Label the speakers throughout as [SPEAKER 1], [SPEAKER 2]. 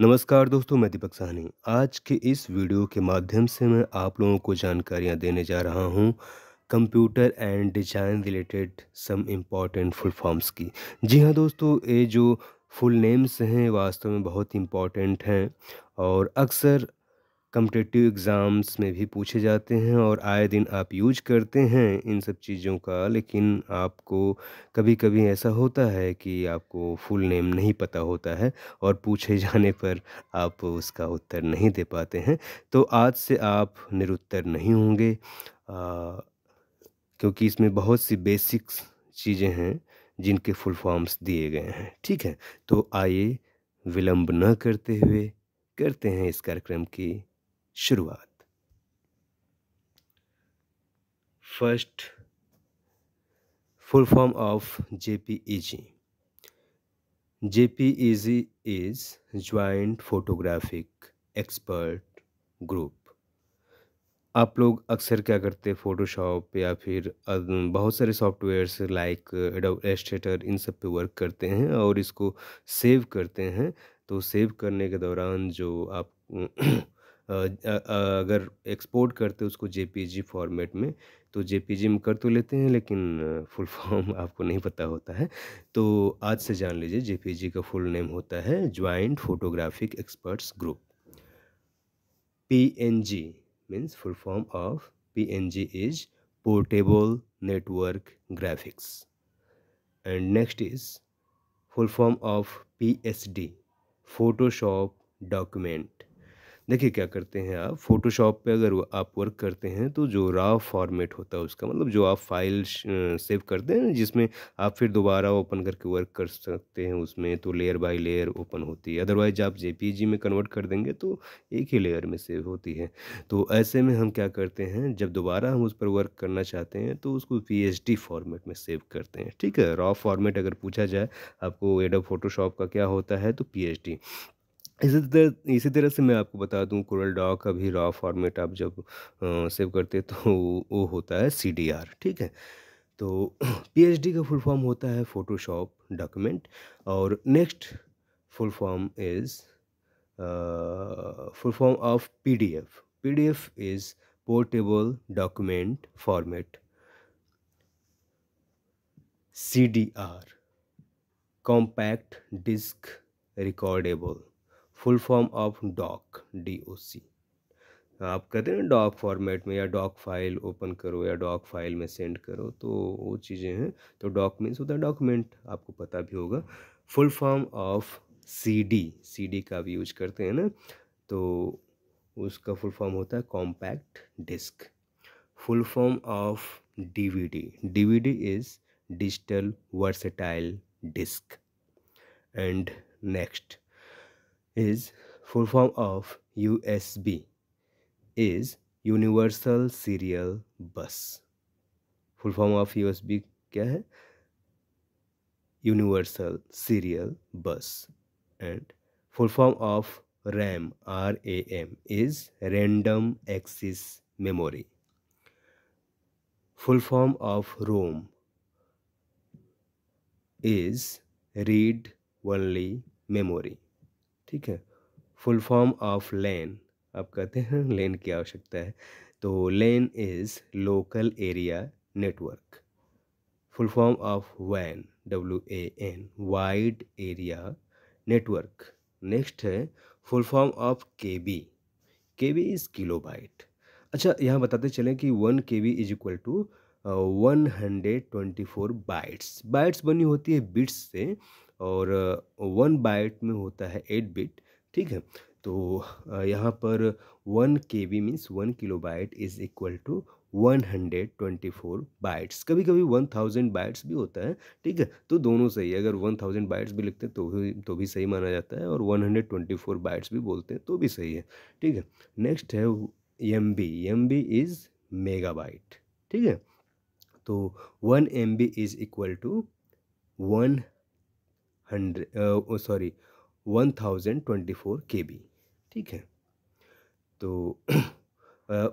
[SPEAKER 1] नमस्कार दोस्तों, मैं दीपक साहनी। आज के इस वीडियो के माध्यम से मैं आप लोगों को जानकारियाँ देने जा रहा हूँ computer and design related some important full forms की। जी हाँ दोस्तों, ये जो फुल नेम्स हैं वास्तव में बहुत इम्पॉर्टेंट हैं और अक्सर कॉम्पिटिटिव एग्ज़ाम्स में भी पूछे जाते हैं और आए दिन आप यूज़ करते हैं इन सब चीज़ों का। लेकिन आपको कभी-कभी ऐसा होता है कि आपको फुल नेम नहीं पता होता है और पूछे जाने पर आप उसका उत्तर नहीं दे पाते हैं। तो आज से आप निरुत्तर नहीं होंगे, क्योंकि इसमें बहुत सी बेसिक्स चीज़ें हैं जिनके फुल फॉर्म्स दिए गए हैं। ठीक है? तो आइए विलंब न करते हुए करते हैं इस कार्यक्रम की शुरुआत। First, full form of JPEG. JPEG is joint photographic expert group. आप लोग अक्सर क्या करते हैं, फ़ोटोशॉप या फिर बहुत सारे सॉफ्टवेयर्स लाइक एडोब इलस्ट्रेटर इन सब पे वर्क करते हैं और इसको सेव करते हैं। तो सेव करने के दौरान जो आप अगर एक्सपोर्ट करते हो उसको जेपीजी फॉर्मेट में, तो जेपीजी में कर तो लेते हैं लेकिन फुल फॉर्म आपको नहीं पता होता है। तो आज से जान लीजिए, जेपीजी का फुल नेम होता है joint photographic experts group. PNG means full form of PNG is Portable Network Graphics. And next is full form of PSD, Photoshop Document. देखिए क्या करते हैं आप फ़ोटोशॉप पे अगर आप वर्क करते हैं तो जो रॉ फॉर्मेट होता है उसका मतलब जो आप फाइल सेव करते हैं जिसमें आप फिर दोबारा ओपन करके वर्क कर सकते हैं, उसमें तो लेयर बाय लेयर ओपन होती है। अदरवाइज आप जेपीजी में कन्वर्ट कर देंगे तो एक ही लेयर में सेव होती है। तो ऐसे में हम क्या करते हैं, जब दोबारा हम उस पर वर्क करना चाहते हैं तो उसको पीएचडी फॉर्मेट में सेव करते हैं। ठीक है, रॉ फॉर्मेट अगर पूछा जाए आपको एडोब फोटोशॉप का क्या होता है, तो पीएचडी। इसी तरह से मैं आपको बता दूँ, कोरल ड्रॉ का भी रॉ फॉर्मेट आप जब सेव करते हैं तो वो होता है सीडीआर। ठीक है? तो पीएचडी का फुल फॉर्म होता है फ़ोटोशॉप डॉक्यूमेंट। और next full form is full form of PDF. PDF is portable document format. CDR compact disc recordable. Full form of doc, DOC. आप कहते हैं ना डॉक फॉर्मेट में या डॉक फाइल ओपन करो या डॉक फाइल में सेंड करो, तो वो चीज़ें हैं। तो डॉक मीन्स होता है डॉक्यूमेंट, आपको पता भी होगा। Full form of CD, CD का भी यूज करते हैं ना, तो उसका फुल फॉर्म होता है compact disc. Full form of DVD, DVD is digital versatile disc. And next is full form of USB is Universal Serial Bus। Full form of USB क्या है? Universal serial bus. And full form of RAM, RAM is random access memory. Full form of ROM is read only memory. ठीक है? Full form of लैन, आप कहते हैं लैन की आवश्यकता है, तो LAN is local area network. Full form of वैन, WAN wide area network. Next है full form of KB, KB is kilobyte. अच्छा, यहाँ बताते चलें कि 1 KB is equal to 124 bytes. Bytes बनी होती है बिट्स से और 1 बाइट में होता है 8 बिट। ठीक है? तो यहाँ पर 1 KB means 1 kilobyte is equal to 124 bytes. कभी कभी 1000 बाइट्स भी होता है। ठीक है? तो दोनों सही है, अगर 1000 बाइट्स भी लिखते हैं तो भी सही माना जाता है और 124 बाइट्स भी बोलते हैं तो भी सही है। ठीक है? नेक्स्ट है MB, MB इज़ मेगाबाइट। ठीक है? तो 1 MB is equal to 1024 KB। ठीक है? तो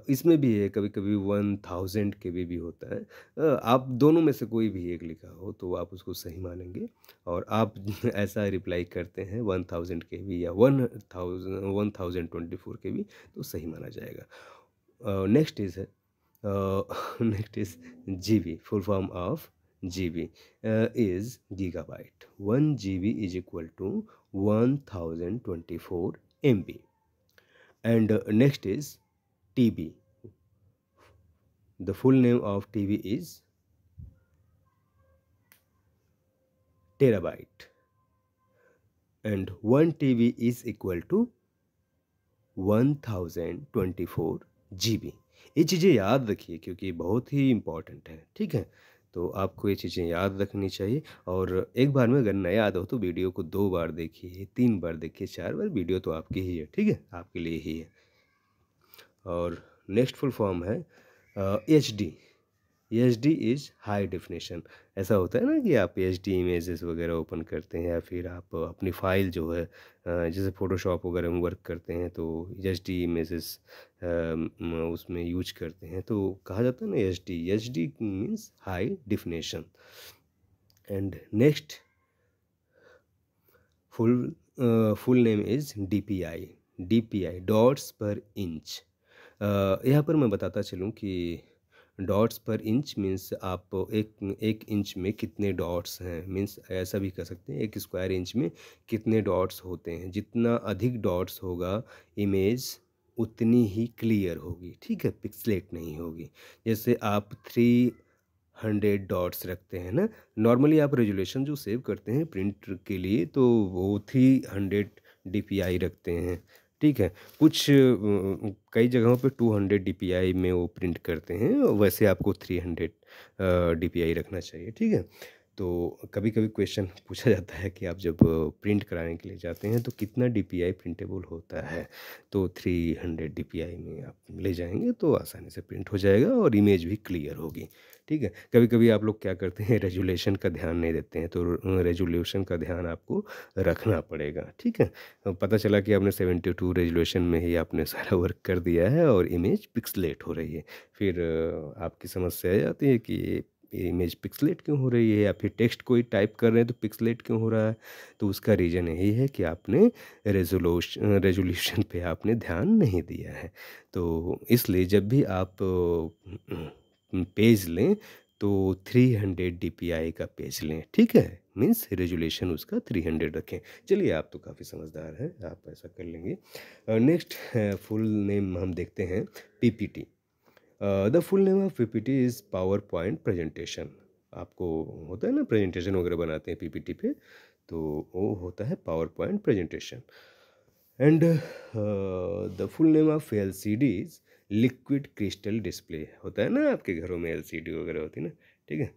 [SPEAKER 1] इसमें भी है, कभी कभी 1000 KB भी होता है। आप दोनों में से कोई भी एक लिखा हो तो आप उसको सही मानेंगे, और आप ऐसा रिप्लाई करते हैं 1000 KB या 1024 KB, तो सही माना जाएगा। नेक्स्ट इज है next is GB। Full form of GB is gigabyte. 1 GB is equal to 1024 MB. And next is TB. The full name of TB is terabyte. And 1 TB is equal to 1024 GB। ये चीज़ें याद रखिए क्योंकि बहुत ही important है, ठीक है। तो आपको ये चीज़ें याद रखनी चाहिए, और एक बार में अगर न याद हो तो वीडियो को 2 बार देखिए, 3 बार देखिए, 4 बार, वीडियो तो आपकी ही है, ठीक है, आपके लिए ही है। और नेक्स्ट फुल फॉर्म है HD। HD is high definition. ऐसा होता है ना कि आप HD इमेजेस वगैरह ओपन करते हैं, या फिर आप अपनी फ़ाइल जो है जैसे फ़ोटोशॉप वगैरह में वर्क करते हैं तो HD इमेजेस उसमें यूज करते हैं, तो कहा जाता है ना HD means high definition. And next full name is DPI, dots पर इंच। यहाँ पर मैं बताता चलूँ कि डॉट्स पर इंच मीन्स आप एक इंच में कितने डॉट्स हैं, मीन्स ऐसा भी कह सकते हैं एक स्क्वायर इंच में कितने डॉट्स होते हैं। जितना अधिक डॉट्स होगा इमेज उतनी ही क्लियर होगी, ठीक है, पिक्सलेट नहीं होगी। जैसे आप 300 डॉट्स रखते हैं ना, नॉर्मली आप रेजोल्यूशन जो सेव करते हैं प्रिंट के लिए तो वो 300 DPI रखते हैं, ठीक है। कुछ कई जगहों पे 200 DPI में वो प्रिंट करते हैं, वैसे आपको 300 DPI रखना चाहिए, ठीक है। तो कभी कभी क्वेश्चन पूछा जाता है कि आप जब प्रिंट कराने के लिए जाते हैं तो कितना DPI प्रिंटेबल होता है, तो 300 DPI में आप ले जाएंगे तो आसानी से प्रिंट हो जाएगा और इमेज भी क्लियर होगी, ठीक है। कभी कभी आप लोग क्या करते हैं, रेजोल्यूशन का ध्यान नहीं देते हैं, तो रेजोल्यूशन का ध्यान आपको रखना पड़ेगा, ठीक है। पता चला कि आपने 72 रेजोल्यूशन में ही आपने सारा वर्क कर दिया है और इमेज पिक्सलेट हो रही है। फिर आपकी समस्या आ जाती है कि ये इमेज पिक्सलेट क्यों हो रही है, या फिर टेक्स्ट कोई टाइप कर रहे हैं तो पिक्सलेट क्यों हो रहा है। तो उसका रीज़न यही है कि आपने रेजोल्यूशन पे आपने ध्यान नहीं दिया है। तो इसलिए जब भी आप पेज लें तो 300 DPI का पेज लें, ठीक है, मीन्स रेजोल्यूशन उसका 300 रखें। चलिए, आप तो काफ़ी समझदार हैं, आप ऐसा कर लेंगे। नेक्स्ट फुल नेम हम देखते हैं PPT। The full name of PPT is power point presentation. आपको होता है ना, प्रेजेंटेशन वगैरह बनाते हैं PPT पे, तो वो होता है power point presentation. And the full name of LCD is liquid crystal display. होता है ना आपके घरों में LCD वगैरह होती है ना, ठीक है,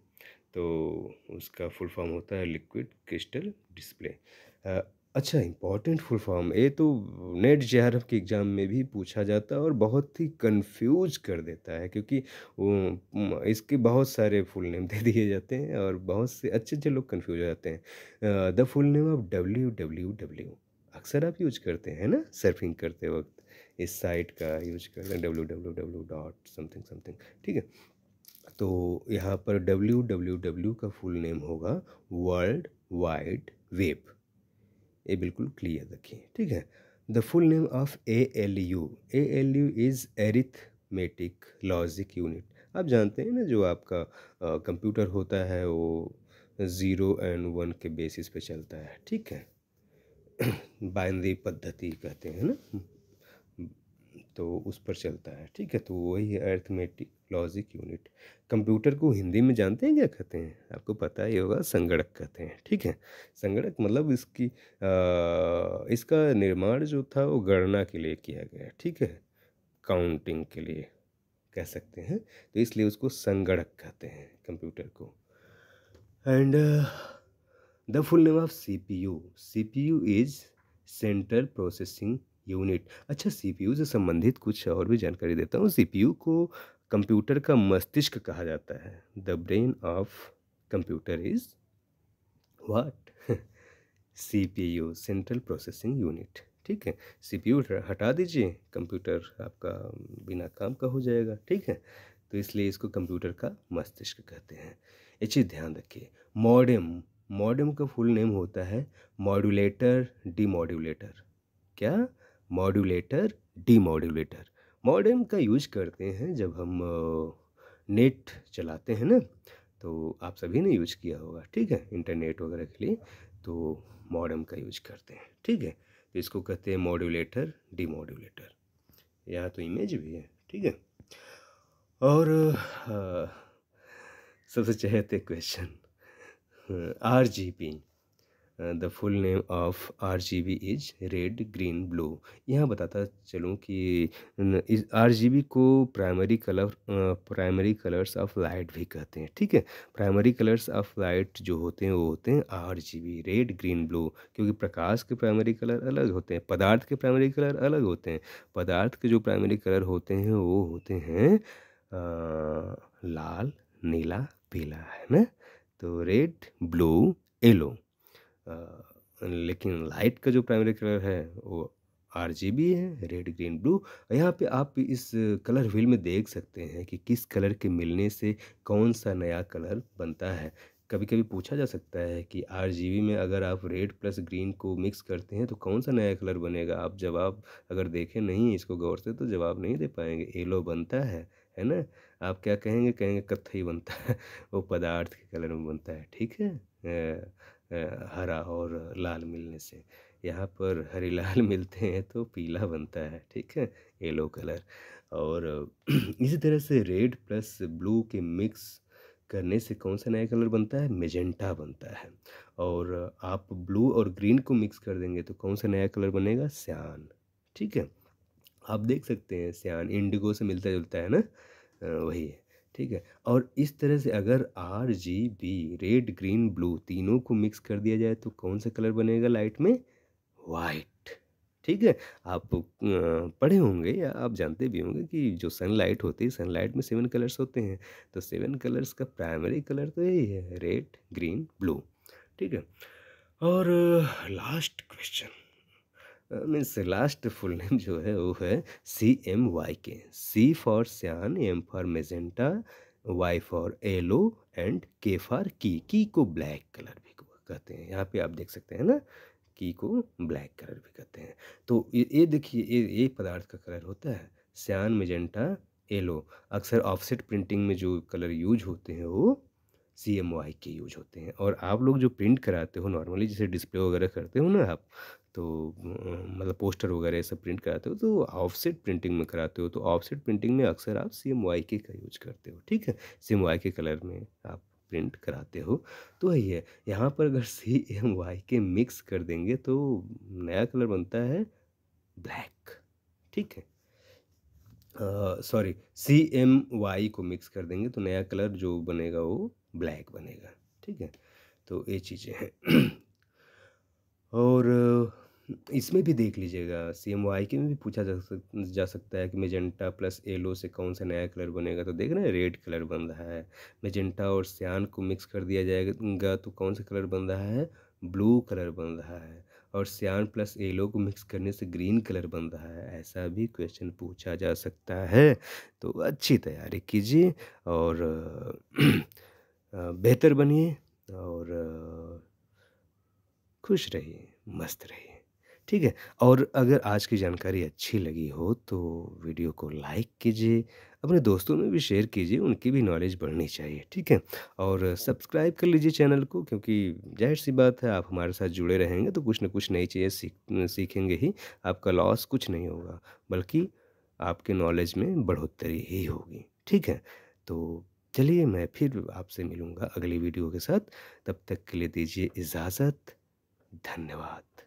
[SPEAKER 1] तो उसका फुल फॉर्म होता है लिक्विड क्रिस्टल डिस्प्ले। अच्छा, इम्पॉर्टेंट फुल फॉर्म, ये तो नेट JRF के एग्ज़ाम में भी पूछा जाता है और बहुत ही कंफ्यूज कर देता है, क्योंकि इसके बहुत सारे फुल नेम दे दिए जाते हैं और बहुत से अच्छे अच्छे लोग कंफ्यूज हो जाते हैं। The full name of WWW अक्सर आप यूज करते हैं ना, सर्फिंग करते वक्त इस साइट का यूज करते हैं, www डॉट समथिंग समथिंग, ठीक है। तो यहाँ पर WWW का फुल नेम होगा वर्ल्ड वाइड वेब। ये बिल्कुल क्लियर रखिए, ठीक है। The full name of ALU is arithmetic logic unit. आप जानते हैं ना, जो आपका कंप्यूटर होता है वो 0 और 1 के बेसिस पे चलता है, ठीक है। बाइनरी पद्धति कहते हैं ना, तो उस पर चलता है, ठीक है। तो वही है अरिथमेटिक लॉजिक यूनिट। कंप्यूटर को हिंदी में जानते हैं क्या कहते हैं, आपको पता ही होगा, संगणक कहते हैं, ठीक है। संगणक मतलब इसका निर्माण जो था वो गणना के लिए किया गया, ठीक है, काउंटिंग के लिए कह सकते हैं, तो इसलिए उसको संगणक कहते हैं कंप्यूटर को। And the full name of CPU is central processing unit. अच्छा, CPU से संबंधित कुछ और भी जानकारी देता हूँ। CPU को कंप्यूटर का मस्तिष्क कहा जाता है। The brain of computer is what CPU, central processing unit, ठीक है। सीपीयू हटा दीजिए, कंप्यूटर आपका बिना काम का हो जाएगा, ठीक है। तो इसलिए इसको कंप्यूटर का मस्तिष्क कहते हैं। ये चीज़ ध्यान रखिए। मॉडेम, मॉडेम का फुल नेम होता है मॉड्यूलेटर डीमॉड्यूलेटर। क्या? Modulator demodulator. मॉडेम का यूज करते हैं जब हम नेट चलाते हैं ना, तो आप सभी ने यूज किया होगा, ठीक है, इंटरनेट वगैरह के लिए, तो मॉडेम का यूज करते हैं, ठीक है। तो इसको कहते हैं मॉड्यूलेटर डीमॉड्यूलेटर। यहाँ तो इमेज भी है, ठीक है। और सबसे चहते question, RGB, the full name of RGB is red green blue. यहाँ बताता चलूँ कि इस RGB को प्राइमरी कलर्स ऑफ लाइट भी कहते हैं, ठीक है। प्राइमरी कलर्स ऑफ लाइट जो होते हैं वो होते हैं RGB, रेड ग्रीन ब्लू, क्योंकि प्रकाश के प्राइमरी कलर अलग होते हैं, पदार्थ के प्राइमरी कलर अलग होते हैं। पदार्थ के जो प्राइमरी कलर होते हैं वो होते हैं लाल, नीला, पीला, है ना। तो रेड, ब्लू, येलो। लेकिन लाइट का जो प्राइमरी कलर है वो RGB है, रेड ग्रीन ब्लू। यहाँ पे आप इस कलर व्हील में देख सकते हैं कि किस कलर के मिलने से कौन सा नया कलर बनता है। कभी कभी पूछा जा सकता है कि RGB में अगर आप रेड प्लस ग्रीन को मिक्स करते हैं तो कौन सा नया कलर बनेगा। आप जवाब अगर देखें नहीं इसको गौर से तो जवाब नहीं दे पाएंगे। येलो बनता है ना। आप क्या कहेंगे? कहेंगे कत्थई बनता है। वो पदार्थ के कलर में बनता है, ठीक है। हरा और लाल मिलने से, यहाँ पर हरी लाल मिलते हैं तो पीला बनता है, ठीक है, येलो कलर। और इसी तरह से रेड प्लस ब्लू के मिक्स करने से कौन सा नया कलर बनता है? मेजेंटा बनता है। और आप ब्लू और ग्रीन को मिक्स कर देंगे तो कौन सा नया कलर बनेगा? सियान, ठीक है। आप देख सकते हैं सियान इंडिगो से मिलता जुलता है ना, वही है, ठीक है। और इस तरह से अगर RGB, रेड ग्रीन ब्लू तीनों को मिक्स कर दिया जाए तो कौन सा कलर बनेगा लाइट में? वाइट, ठीक है। आप पढ़े होंगे या आप जानते भी होंगे कि जो सनलाइट होती है, सनलाइट में 7 कलर्स होते हैं। तो 7 कलर्स का प्राइमरी कलर तो यही है, रेड ग्रीन ब्लू, ठीक है। और last question means last full name जो है वो है CMYK। C फॉर सियान, M for magenta, Y for yellow and K for की को ब्लैक कलर भी कहते हैं। यहाँ पे आप देख सकते हैं ना, की को ब्लैक कलर भी कहते हैं। तो ये देखिए, ये पदार्थ का कलर होता है सियान, मेजेंटा, येलो। अक्सर ऑफसेट प्रिंटिंग में जो कलर यूज होते हैं वो CMYK यूज होते हैं। और आप लोग जो प्रिंट कराते हो नॉर्मली, जैसे डिस्प्ले वगैरह करते हो ना आप, तो मतलब पोस्टर वगैरह ये सब प्रिंट कराते हो तो ऑफसेट प्रिंटिंग में कराते हो। तो ऑफसेट प्रिंटिंग में अक्सर आप CMYK का यूज करते हो, ठीक है। CMYK कलर में आप प्रिंट कराते हो। तो वही है, यहाँ पर अगर CMYK मिक्स कर देंगे तो नया कलर बनता है ब्लैक, ठीक है। सॉरी, CMY को मिक्स कर देंगे तो नया कलर जो बनेगा वो ब्लैक बनेगा, ठीक है। तो ये चीज़ें हैं। और इसमें भी देख लीजिएगा, CMYK में भी पूछा जा सकता है कि मेजेंटा प्लस येलो से कौन सा नया कलर बनेगा। तो देख रहे हैं रेड कलर बन रहा है। मेजेंटा और सियान को मिक्स कर दिया जाएगा तो कौन सा कलर बन रहा है? ब्लू कलर बन रहा है। और सियान प्लस येलो को मिक्स करने से ग्रीन कलर बन रहा है। ऐसा भी क्वेश्चन पूछा जा सकता है। तो अच्छी तैयारी कीजिए और बेहतर बनिए और खुश रहिए, मस्त रहिए, ठीक है। और अगर आज की जानकारी अच्छी लगी हो तो वीडियो को लाइक कीजिए, अपने दोस्तों में भी शेयर कीजिए, उनकी भी नॉलेज बढ़नी चाहिए, ठीक है। और सब्सक्राइब कर लीजिए चैनल को, क्योंकि ज़ाहिर-सी बात है आप हमारे साथ जुड़े रहेंगे तो कुछ न कुछ नई चीज़ें सीखेंगे ही। आपका लॉस कुछ नहीं होगा, बल्कि आपके नॉलेज में बढ़ोतरी ही होगी, ठीक है। तो चलिए मैं फिर आपसे मिलूँगा अगली वीडियो के साथ, तब तक के लिए दीजिए इजाज़त। धन्यवाद।